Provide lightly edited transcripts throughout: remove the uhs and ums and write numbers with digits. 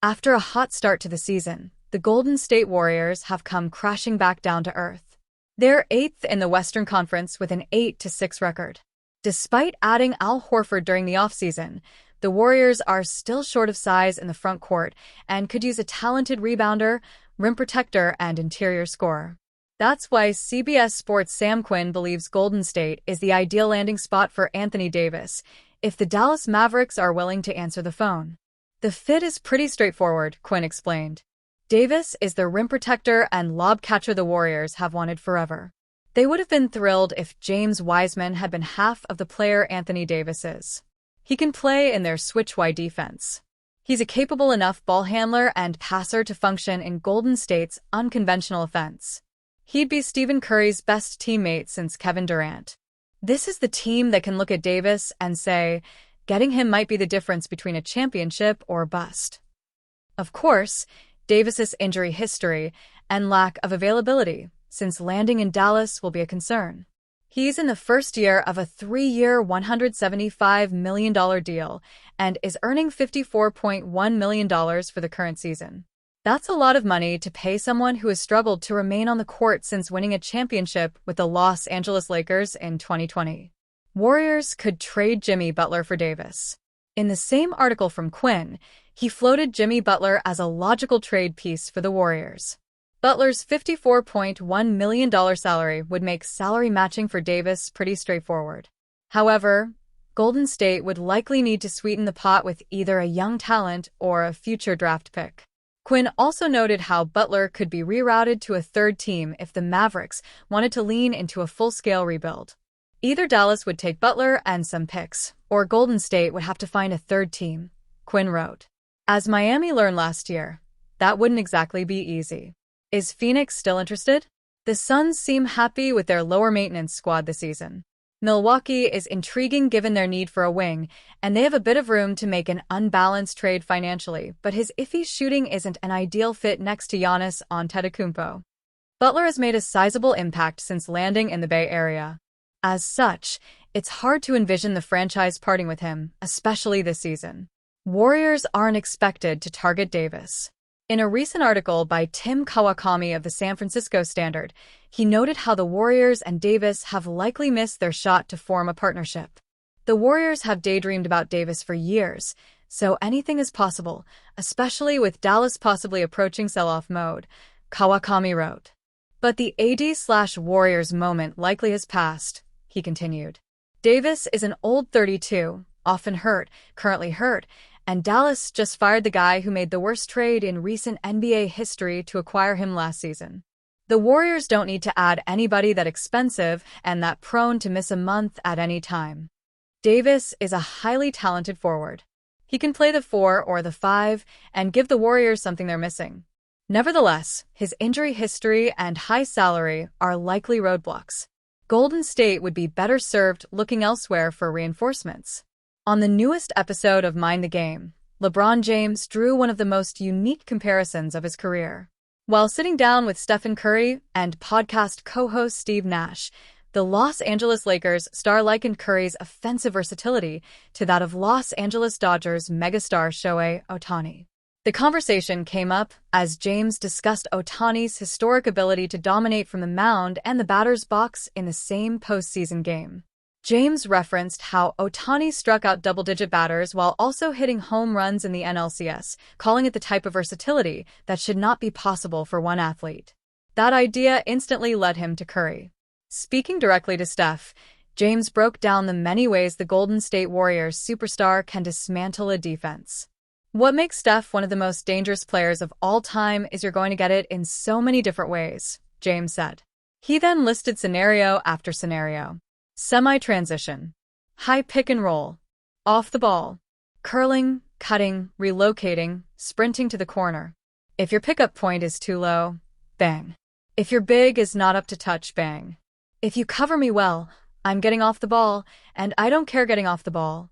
After a hot start to the season, the Golden State Warriors have come crashing back down to earth. They're eighth in the Western Conference with an 8-6 record. Despite adding Al Horford during the offseason, the Warriors are still short of size in the front court and could use a talented rebounder, rim protector, and interior scorer. That's why CBS Sports' Sam Quinn believes Golden State is the ideal landing spot for Anthony Davis if the Dallas Mavericks are willing to answer the phone. The fit is pretty straightforward, Quinn explained. Davis is the rim protector and lob catcher the Warriors have wanted forever. They would have been thrilled if James Wiseman had been half of the player Anthony Davis is. He can play in their switch-wide defense. He's a capable enough ball handler and passer to function in Golden State's unconventional offense. He'd be Stephen Curry's best teammate since Kevin Durant. This is the team that can look at Davis and say, getting him might be the difference between a championship or bust. Of course, Davis's injury history and lack of availability since landing in Dallas will be a concern. He's in the first year of a 3-year, $175 million deal and is earning $54.1 million for the current season. That's a lot of money to pay someone who has struggled to remain on the court since winning a championship with the Los Angeles Lakers in 2020. Warriors could trade Jimmy Butler for Davis. In the same article from Quinn, he floated Jimmy Butler as a logical trade piece for the Warriors. Butler's $54.1 million salary would make salary matching for Davis pretty straightforward. However, Golden State would likely need to sweeten the pot with either a young talent or a future draft pick. Quinn also noted how Butler could be rerouted to a third team if the Mavericks wanted to lean into a full-scale rebuild. Either Dallas would take Butler and some picks, or Golden State would have to find a third team, Quinn wrote. As Miami learned last year, that wouldn't exactly be easy. Is Phoenix still interested? The Suns seem happy with their lower-maintenance squad this season. Milwaukee is intriguing given their need for a wing, and they have a bit of room to make an unbalanced trade financially, but his iffy shooting isn't an ideal fit next to Giannis Antetokounmpo. Butler has made a sizable impact since landing in the Bay Area. As such, it's hard to envision the franchise parting with him, especially this season. Warriors aren't expected to target Davis. In a recent article by Tim Kawakami of the San Francisco Standard, he noted how the Warriors and Davis have likely missed their shot to form a partnership. The Warriors have daydreamed about Davis for years, so anything is possible, especially with Dallas possibly approaching sell-off mode, Kawakami wrote. But the AD/Warriors moment likely has passed, he continued. Davis is an old 32, often hurt, currently hurt, and Dallas just fired the guy who made the worst trade in recent NBA history to acquire him last season. The Warriors don't need to add anybody that expensive and that prone to miss a month at any time. Davis is a highly talented forward. He can play the 4 or the 5 and give the Warriors something they're missing. Nevertheless, his injury history and high salary are likely roadblocks. Golden State would be better served looking elsewhere for reinforcements. On the newest episode of Mind the Game, LeBron James drew one of the most unique comparisons of his career. While sitting down with Stephen Curry and podcast co-host Steve Nash, the Los Angeles Lakers star likened Curry's offensive versatility to that of Los Angeles Dodgers megastar Shohei Ohtani. The conversation came up as James discussed Ohtani's historic ability to dominate from the mound and the batter's box in the same postseason game. James referenced how Ohtani struck out double-digit batters while also hitting home runs in the NLCS, calling it the type of versatility that should not be possible for one athlete. That idea instantly led him to Curry. Speaking directly to Steph, James broke down the many ways the Golden State Warriors superstar can dismantle a defense. What makes Steph one of the most dangerous players of all time is you're going to get it in so many different ways, James said. He then listed scenario after scenario. Semi-transition, high pick and roll, off the ball, curling, cutting, relocating, sprinting to the corner. If your pickup point is too low, bang. If your big is not up to touch, bang. If you cover me well, I'm getting off the ball, and I don't care getting off the ball.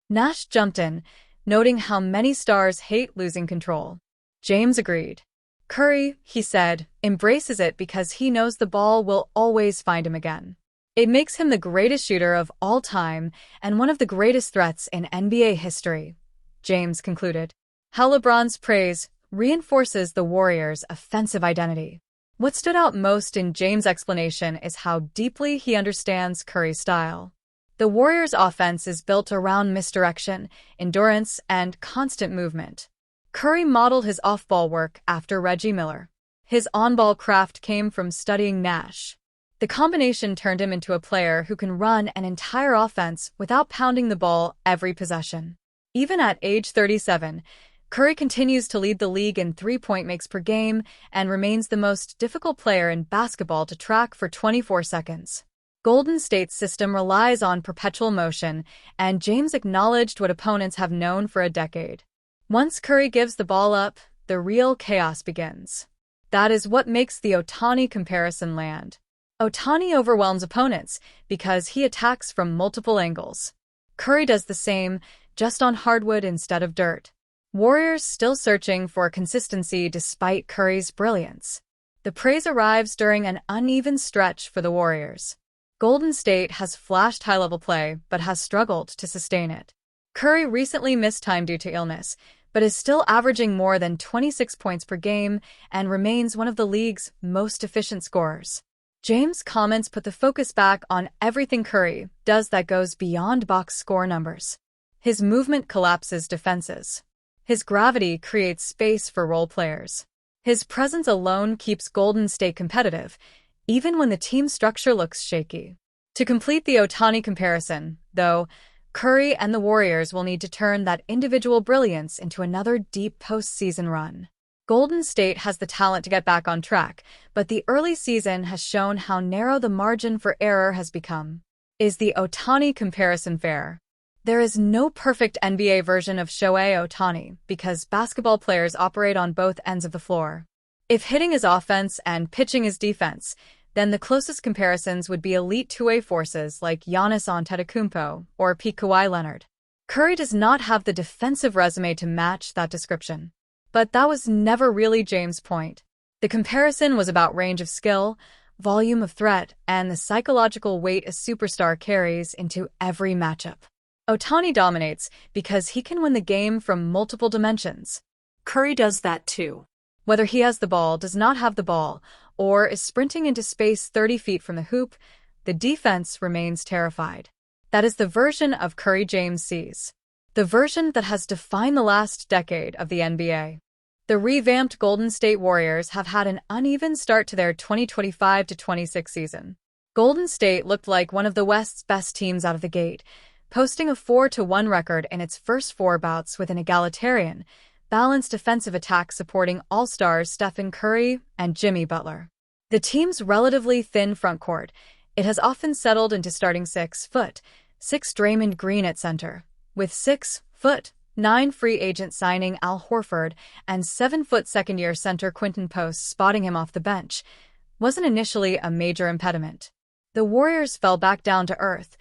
Nash jumped in, noting how many stars hate losing control. James agreed. Curry, he said, embraces it because he knows the ball will always find him again. It makes him the greatest shooter of all time and one of the greatest threats in NBA history, James concluded. How LeBron's praise reinforces the Warriors' offensive identity. What stood out most in James' explanation is how deeply he understands Curry's style. The Warriors' offense is built around misdirection, endurance, and constant movement. Curry modeled his off-ball work after Reggie Miller. His on-ball craft came from studying Nash. The combination turned him into a player who can run an entire offense without pounding the ball every possession. Even at age 37, Curry continues to lead the league in three-point makes per game and remains the most difficult player in basketball to track for 24 seconds. Golden State's system relies on perpetual motion, and James acknowledged what opponents have known for a decade. Once Curry gives the ball up, the real chaos begins. That is what makes the Ohtani comparison land. Ohtani overwhelms opponents because he attacks from multiple angles. Curry does the same, just on hardwood instead of dirt. Warriors still searching for consistency despite Curry's brilliance. The praise arrives during an uneven stretch for the Warriors. Golden State has flashed high-level play but has struggled to sustain it. Curry recently missed time due to illness, but is still averaging more than 26 points per game and remains one of the league's most efficient scorers. James' comments put the focus back on everything Curry does that goes beyond box score numbers. His movement collapses defenses. His gravity creates space for role players. His presence alone keeps Golden State competitive, even when the team structure looks shaky. To complete the Ohtani comparison, though, Curry and the Warriors will need to turn that individual brilliance into another deep postseason run. Golden State has the talent to get back on track, but the early season has shown how narrow the margin for error has become. Is the Ohtani comparison fair? There is no perfect NBA version of Shohei Ohtani because basketball players operate on both ends of the floor. If hitting is offense and pitching is defense, then the closest comparisons would be elite two-way forces like Giannis Antetokounmpo or peak Kawhi Leonard. Curry does not have the defensive resume to match that description. But that was never really James' point. The comparison was about range of skill, volume of threat, and the psychological weight a superstar carries into every matchup. Ohtani dominates because he can win the game from multiple dimensions. Curry does that too. Whether he has the ball, does not have the ball, or is sprinting into space 30 feet from the hoop, the defense remains terrified. That is the version of Curry James sees. The version that has defined the last decade of the NBA. The revamped Golden State Warriors have had an uneven start to their 2025-26 season. Golden State looked like one of the West's best teams out of the gate, posting a 4-1 record in its first 4 bouts with an egalitarian, balanced defensive attack supporting all-stars Stephen Curry and Jimmy Butler. The team's relatively thin frontcourt, it has often settled into starting 6'6" Draymond Green at center, with 6'9" free agent signing Al Horford and 7' second-year center Quinton Post spotting him off the bench, wasn't initially a major impediment. The Warriors fell back down to earth,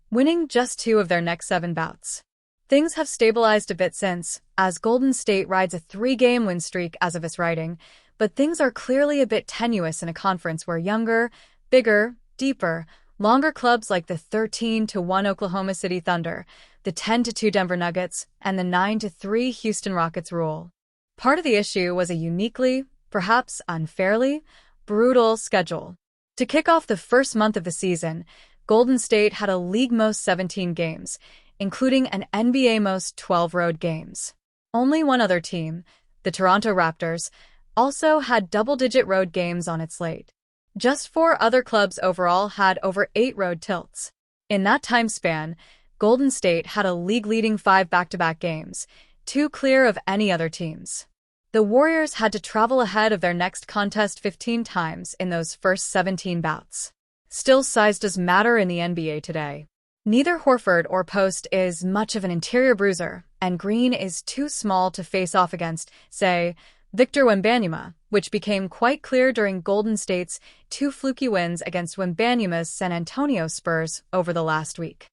winning just 2 of their next 7 bouts. Things have stabilized a bit since, as Golden State rides a 3-game win streak as of its writing, but things are clearly a bit tenuous in a conference where younger, bigger, deeper, longer clubs like the 13-1 Oklahoma City Thunder, the 10-2 Denver Nuggets, and the 9-3 Houston Rockets rule. Part of the issue was a uniquely, perhaps unfairly, brutal schedule. To kick off the first month of the season, Golden State had a league-most 17 games, including an NBA-most 12 road games. Only one other team, the Toronto Raptors, also had double-digit road games on its slate. Just 4 other clubs overall had over 8 road tilts. In that time span, Golden State had a league-leading 5 back-to-back games, 2 clear of any other teams. The Warriors had to travel ahead of their next contest 15 times in those first 17 bouts. Still, size does matter in the NBA today. Neither Horford or Post is much of an interior bruiser, and Green is too small to face off against, say, Victor Wembanyama, which became quite clear during Golden State's 2 fluky wins against Wembanyama's San Antonio Spurs over the last week.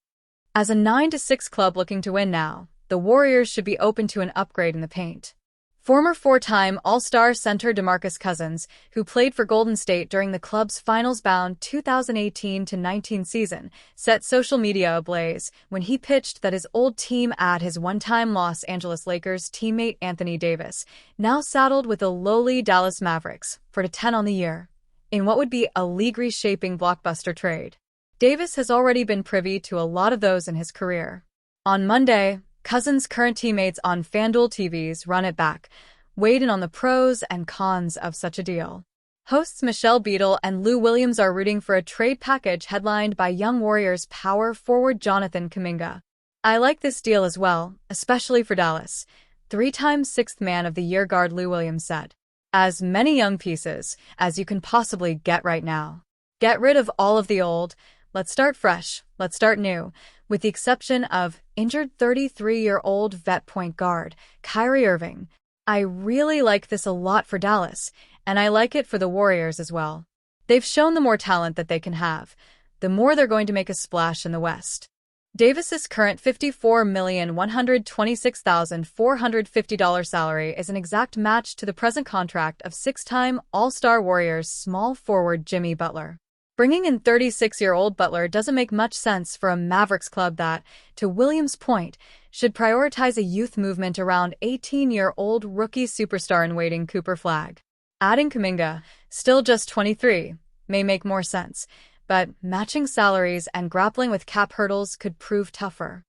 As a 9-6 club looking to win now, the Warriors should be open to an upgrade in the paint. Former four-time All-Star center DeMarcus Cousins, who played for Golden State during the club's finals-bound 2018-19 season, set social media ablaze when he pitched that his old team add his one-time Los Angeles Lakers teammate Anthony Davis, now saddled with the lowly Dallas Mavericks, for the 10 on the year, in what would be a league-reshaping blockbuster trade. Davis has already been privy to a lot of those in his career. On Monday, Cousins' current teammates on FanDuel TV's Run It Back weighed in on the pros and cons of such a deal. Hosts Michelle Beadle and Lou Williams are rooting for a trade package headlined by young Warriors power forward Jonathan Kuminga. "I like this deal as well, especially for Dallas," three-time Sixth Man of the Year guard Lou Williams said. "As many young pieces as you can possibly get right now. Get rid of all of the old. Let's start fresh. Let's start new," with the exception of injured 33-year-old vet point guard Kyrie Irving. "I really like this a lot for Dallas, and I like it for the Warriors as well. They've shown the more talent that they can have, the more they're going to make a splash in the West." Davis's current $54,126,450 salary is an exact match to the present contract of six-time All-Star Warriors small forward Jimmy Butler. Bringing in 36-year-old Butler doesn't make much sense for a Mavericks club that, to Williams' point, should prioritize a youth movement around 18-year-old rookie superstar-in-waiting Cooper Flagg. Adding Kuminga, still just 23, may make more sense, but matching salaries and grappling with cap hurdles could prove tougher.